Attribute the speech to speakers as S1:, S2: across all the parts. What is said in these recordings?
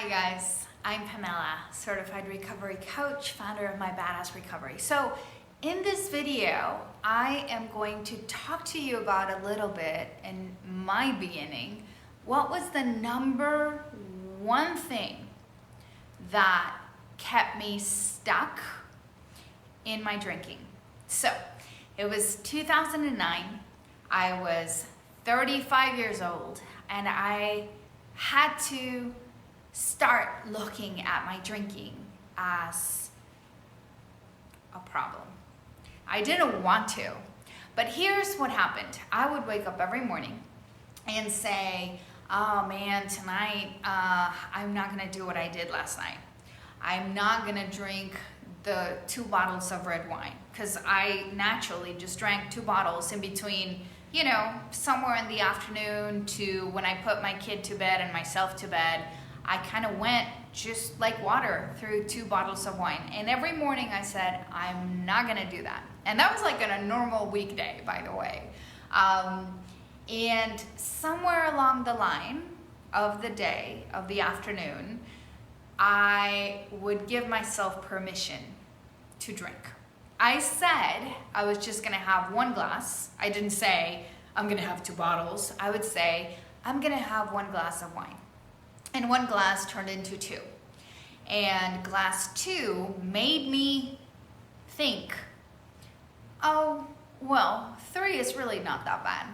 S1: Hi guys, I'm Pamela, certified recovery coach, founder of My Badass Recovery. So in this video, I am going to talk to you about a little bit in my beginning, what was the number one thing that kept me stuck in my drinking. So it was 2009, I was 35 years old, and I had to start looking at my drinking as a problem. I didn't want to, but here's what happened. I would wake up every morning and say, oh man, tonight I'm not gonna do what I did last night. I'm not gonna drink the 2 bottles of red wine, because I naturally just drank 2 bottles in between, somewhere in the afternoon to when I put my kid to bed and myself to bed. I kind of went just like water through 2 bottles of wine. And every morning I said, I'm not gonna do that. And that was like on a normal weekday, by the way. And somewhere along the line of the day, of the afternoon, I would give myself permission to drink. I said I was just gonna have 1 glass. I didn't say I'm gonna have 2 bottles. I would say I'm gonna have 1 glass of wine. And 1 glass turned into 2. And glass 2 made me think, oh, well, 3 is really not that bad.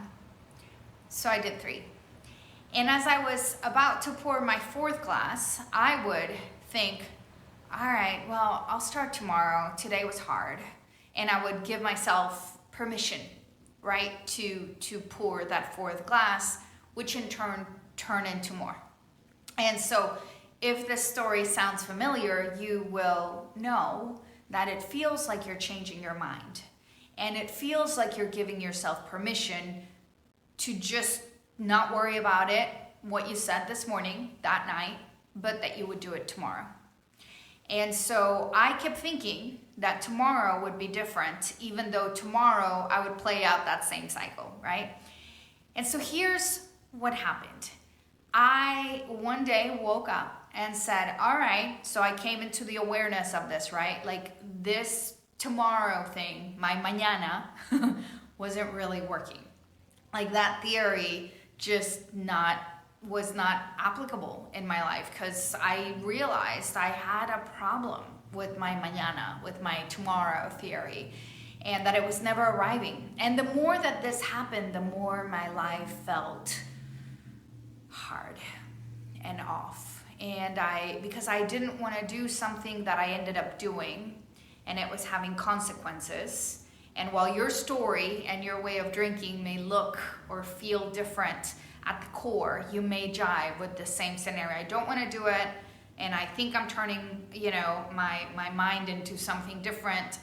S1: So I did 3. And as I was about to pour my 4th glass, I would think, all right, well, I'll start tomorrow. Today was hard. And I would give myself permission, right, to pour that 4th glass, which in turn turned into more. And so if this story sounds familiar, you will know that it feels like you're changing your mind. And it feels like you're giving yourself permission to just not worry about it, what you said this morning, that night, but that you would do it tomorrow. And so I kept thinking that tomorrow would be different, even though tomorrow I would play out that same cycle, right? And so here's what happened. I one day woke up and said, all right, so I came into the awareness of this, right? Like this tomorrow thing, my mañana, wasn't really working. Like that theory just was not applicable in my life, because I realized I had a problem with my mañana, with my tomorrow theory, and that it was never arriving. And the more that this happened, the more my life felt hard and off. And because I didn't want to do something that I ended up doing, and it was having consequences. And while your story and your way of drinking may look or feel different, at the core, you may jive with the same scenario. I don't want to do it, and I think I'm turning, my mind into something different,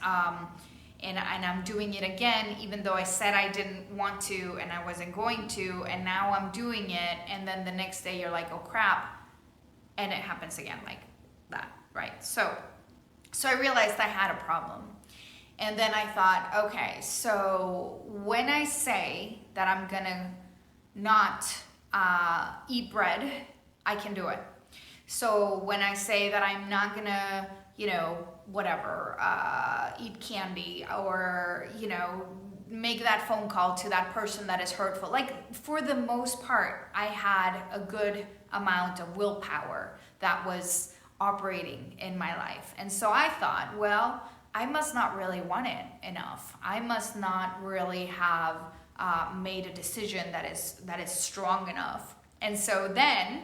S1: and I'm doing it again, even though I said I didn't want to and I wasn't going to, and now I'm doing it, and then the next day you're like, oh crap, and it happens again like that, right? So I realized I had a problem. And then I thought, okay, so when I say that I'm gonna not eat bread, I can do it. So when I say that I'm not gonna, eat candy, or, make that phone call to that person that is hurtful. Like, for the most part, I had a good amount of willpower that was operating in my life. And so I thought, well, I must not really want it enough. I must not really have made a decision that is strong enough. And so then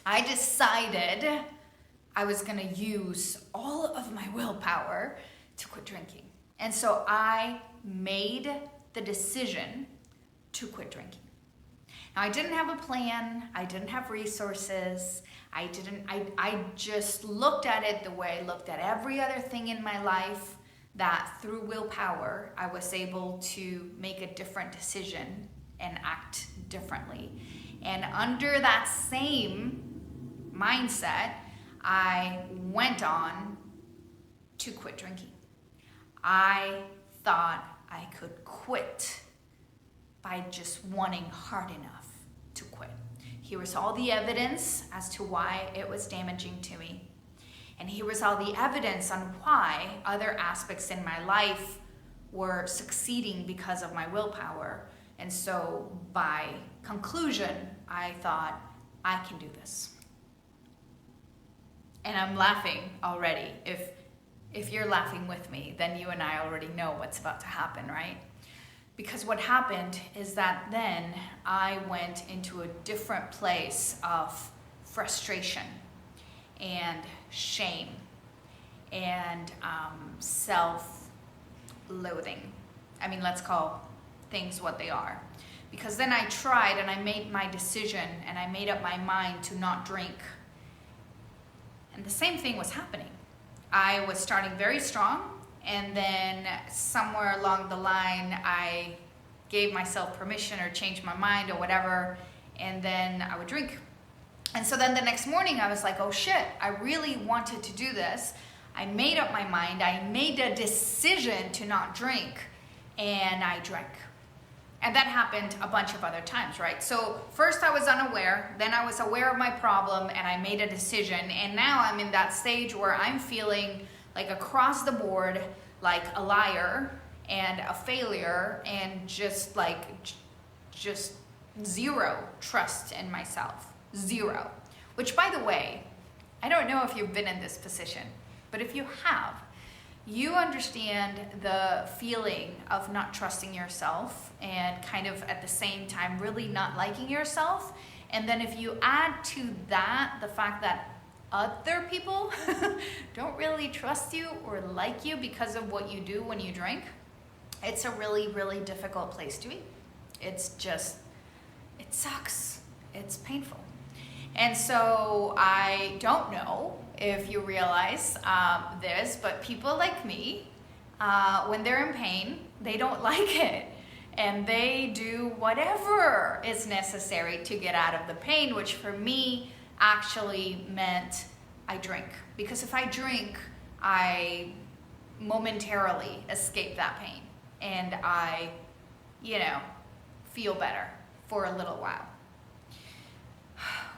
S1: I decided I was gonna use all of my willpower to quit drinking. And so I made the decision to quit drinking. Now, I didn't have a plan, I didn't have resources, I just looked at it the way I looked at every other thing in my life, that through willpower, I was able to make a different decision and act differently. And under that same mindset, I went on to quit drinking. I thought I could quit by just wanting hard enough to quit. Here was all the evidence as to why it was damaging to me. And here was all the evidence on why other aspects in my life were succeeding because of my willpower. And so by conclusion, I thought, I can do this. And I'm laughing already. If you're laughing with me, then you and I already know what's about to happen, right? Because what happened is that then I went into a different place of frustration and shame and self-loathing. I mean, let's call things what they are. Because then I tried and I made my decision and I made up my mind to not drink. And the same thing was happening. I was starting very strong, and then somewhere along the line, I gave myself permission or changed my mind or whatever, and then I would drink. And so then the next morning, I was like, oh shit, I really wanted to do this. I made up my mind. I made a decision to not drink, and I drank. And that happened a bunch of other times, right? So first I was unaware, then I was aware of my problem, and I made a decision. And now I'm in that stage where I'm feeling like across the board, like a liar and a failure, and just zero trust in myself. Zero. Which, by the way, I don't know if you've been in this position, but if you have, you understand the feeling of not trusting yourself and kind of at the same time really not liking yourself. And then if you add to that the fact that other people don't really trust you or like you because of what you do when you drink, it's a really, really difficult place to be. It's just, it sucks. It's painful. And so I don't know if you realize this, but people like me, when they're in pain, they don't like it. And they do whatever is necessary to get out of the pain, which for me actually meant I drink. Because if I drink, I momentarily escape that pain. And I, feel better for a little while.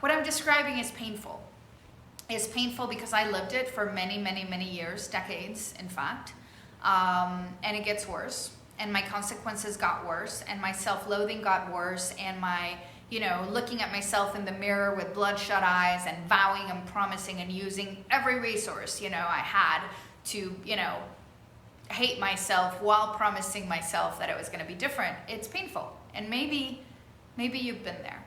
S1: What I'm describing is painful. It's painful because I lived it for many, many, many years, decades, in fact. And it gets worse. And my consequences got worse. And my self-loathing got worse. And my, looking at myself in the mirror with bloodshot eyes and vowing and promising and using every resource, I had to, hate myself while promising myself that it was going to be different. It's painful. And maybe you've been there.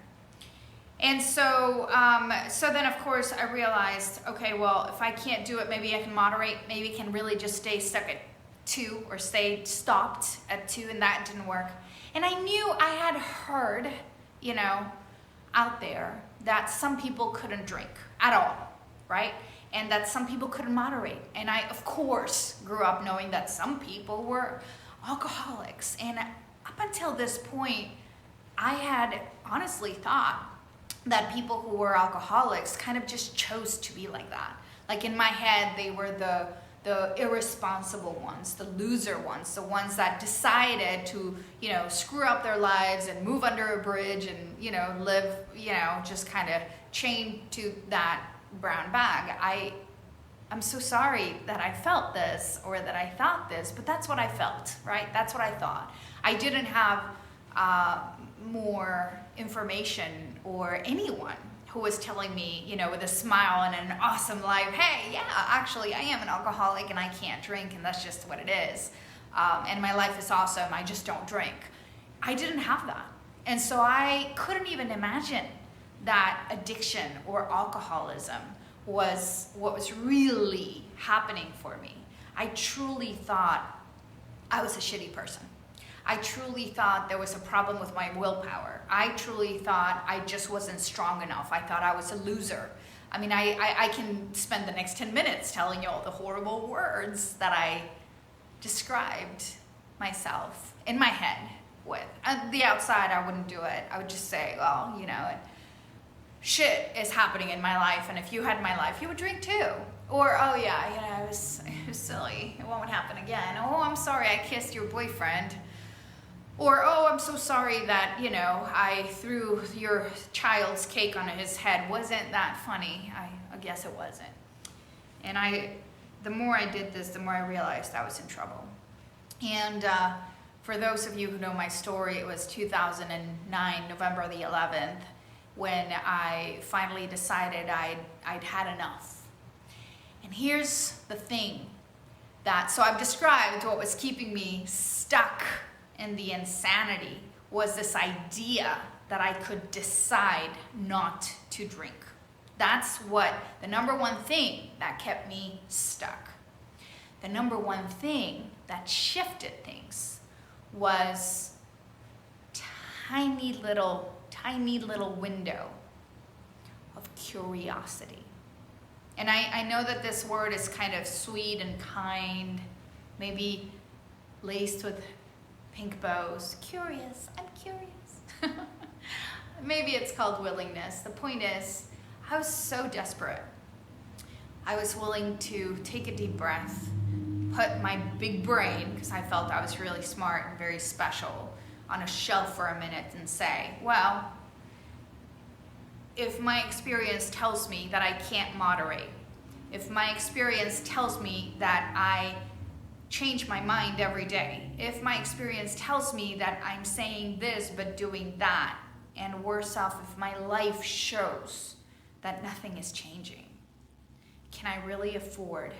S1: And so then of course I realized, okay, well, if I can't do it, maybe I can moderate, maybe I can really just stay stuck at 2 or stay stopped at 2, and that didn't work. And I knew I had heard, out there that some people couldn't drink at all, right? And that some people couldn't moderate. And I, of course, grew up knowing that some people were alcoholics. And up until this point, I had honestly thought that people who were alcoholics kind of just chose to be like that. Like in my head, they were the irresponsible ones, the loser ones, the ones that decided to, screw up their lives and move under a bridge and, live, just kind of chained to that brown bag. I'm so sorry that I felt this or that I thought this, but that's what I felt, right? That's what I thought. I didn't have more information or anyone who was telling me, with a smile and an awesome life, hey, yeah, actually I am an alcoholic and I can't drink and that's just what it is. And my life is awesome, I just don't drink. I didn't have that. And so I couldn't even imagine that addiction or alcoholism was what was really happening for me. I truly thought I was a shitty person. I truly thought there was a problem with my willpower. I truly thought I just wasn't strong enough. I thought I was a loser. I mean, I can spend the next 10 minutes telling you all the horrible words that I described myself in my head with. On the outside, I wouldn't do it. I would just say, well, shit is happening in my life, and if you had my life, you would drink too. Or, oh yeah, it was silly. It won't happen again. Oh, I'm sorry, I kissed your boyfriend. Or, oh, I'm so sorry that, I threw your child's cake on his head. Wasn't that funny? I guess it wasn't. And the more I did this, the more I realized I was in trouble. And for those of you who know my story, it was 2009, November the 11th, when I finally decided I'd had enough. And here's the thing so I've described what was keeping me stuck in the insanity was this idea that I could decide not to drink. That's what the number one thing that kept me stuck. The number one thing that shifted things was tiny little window of curiosity. And I know that this word is kind of sweet and kind, maybe laced with pink bows. Curious, I'm curious. Maybe it's called willingness. The point is, I was so desperate. I was willing to take a deep breath, put my big brain, because I felt I was really smart and very special, on a shelf for a minute and say, well, if my experience tells me that I can't moderate, if my experience tells me that I change my mind every day, if my experience tells me that I'm saying this but doing that, and worse off, if my life shows that nothing is changing, can I really afford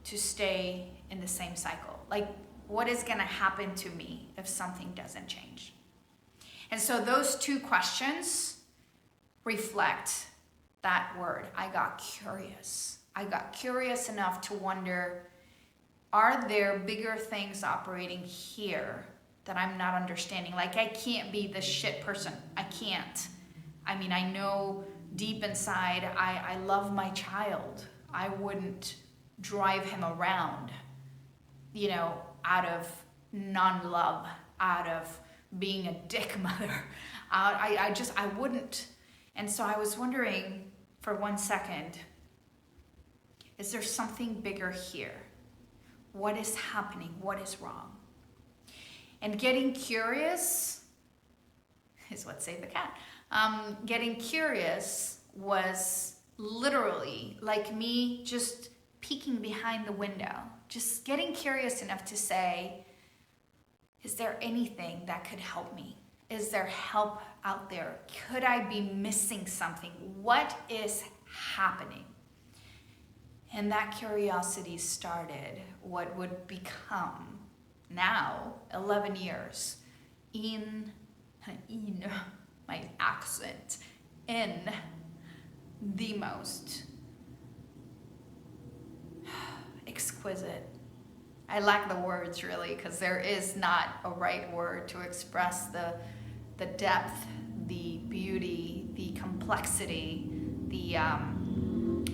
S1: to stay in the same cycle? Like, what is going to happen to me if something doesn't change? And so those two questions reflect that word. I got curious. I got curious enough to wonder, are there bigger things operating here that I'm not understanding? Like, I can't be the shit person. I can't. I mean, I know deep inside, I love my child. I wouldn't drive him around, out of non-love, out of being a dick mother. I wouldn't. And so I was wondering for 1 second, is there something bigger here? What is happening? What is wrong? And getting curious is what saved the cat. Getting curious was literally like me just peeking behind the window, just getting curious enough to say, is there anything that could help me? Is there help out there? Could I be missing something? What is happening? And that curiosity started what would become now 11 years in my accent, in the most exquisite. I lack the words really, because there is not a right word to express the depth, the beauty, the complexity, the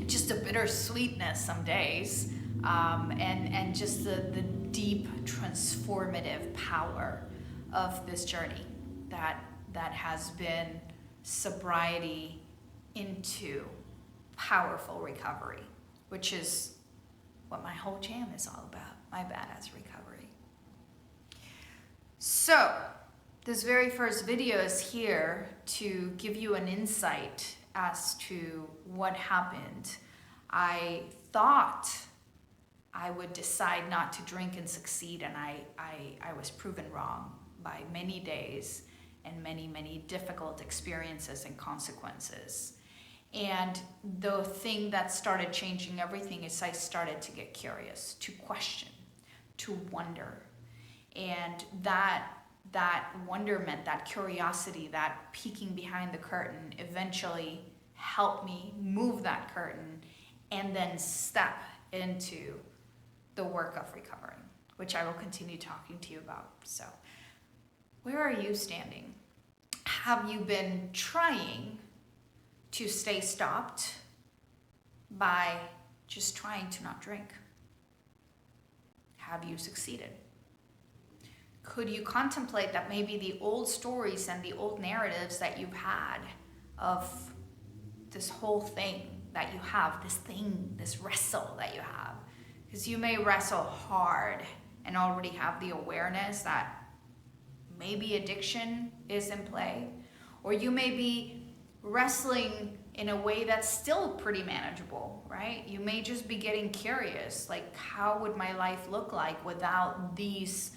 S1: just a bittersweetness some days, and just the deep transformative power of this journey that has been sobriety into powerful recovery, which is what my whole jam is all about, my badass recovery. So, this very first video is here to give you an insight as to what happened. I thought I would decide not to drink and succeed, and I was proven wrong by many days and many, many difficult experiences and consequences. And the thing that started changing everything is I started to get curious, to question, to wonder. And that wonderment, that curiosity, that peeking behind the curtain eventually helped me move that curtain and then step into the work of recovering, which I will continue talking to you about. So, where are you standing? Have you been trying to stay stopped by just trying to not drink? Have you succeeded? Could you contemplate that maybe the old stories and the old narratives that you've had of this whole thing that you have, this thing, this wrestle that you have, because you may wrestle hard and already have the awareness that maybe addiction is in play, or you may be wrestling in a way that's still pretty manageable, right? You may just be getting curious, like, how would my life look like without these,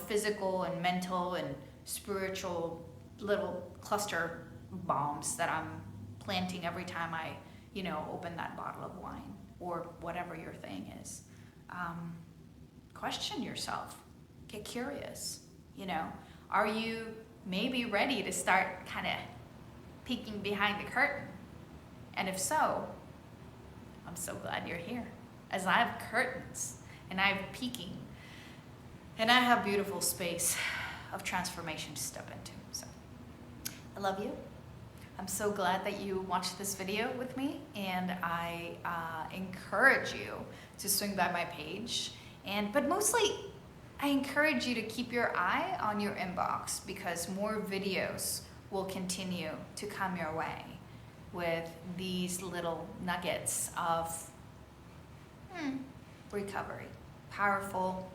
S1: physical and mental and spiritual little cluster bombs that I'm planting every time I, open that bottle of wine or whatever your thing is. Question yourself, get curious, Are you maybe ready to start kind of peeking behind the curtain? And if so, I'm so glad you're here, as I have curtains and I have peeking and I have beautiful space of transformation to step into. So I love you. I'm so glad that you watched this video with me, and I encourage you to swing by my page, but mostly I encourage you to keep your eye on your inbox, because more videos will continue to come your way with these little nuggets of recovery. Powerful,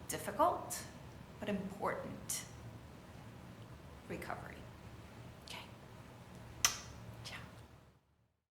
S1: difficult, but important recovery.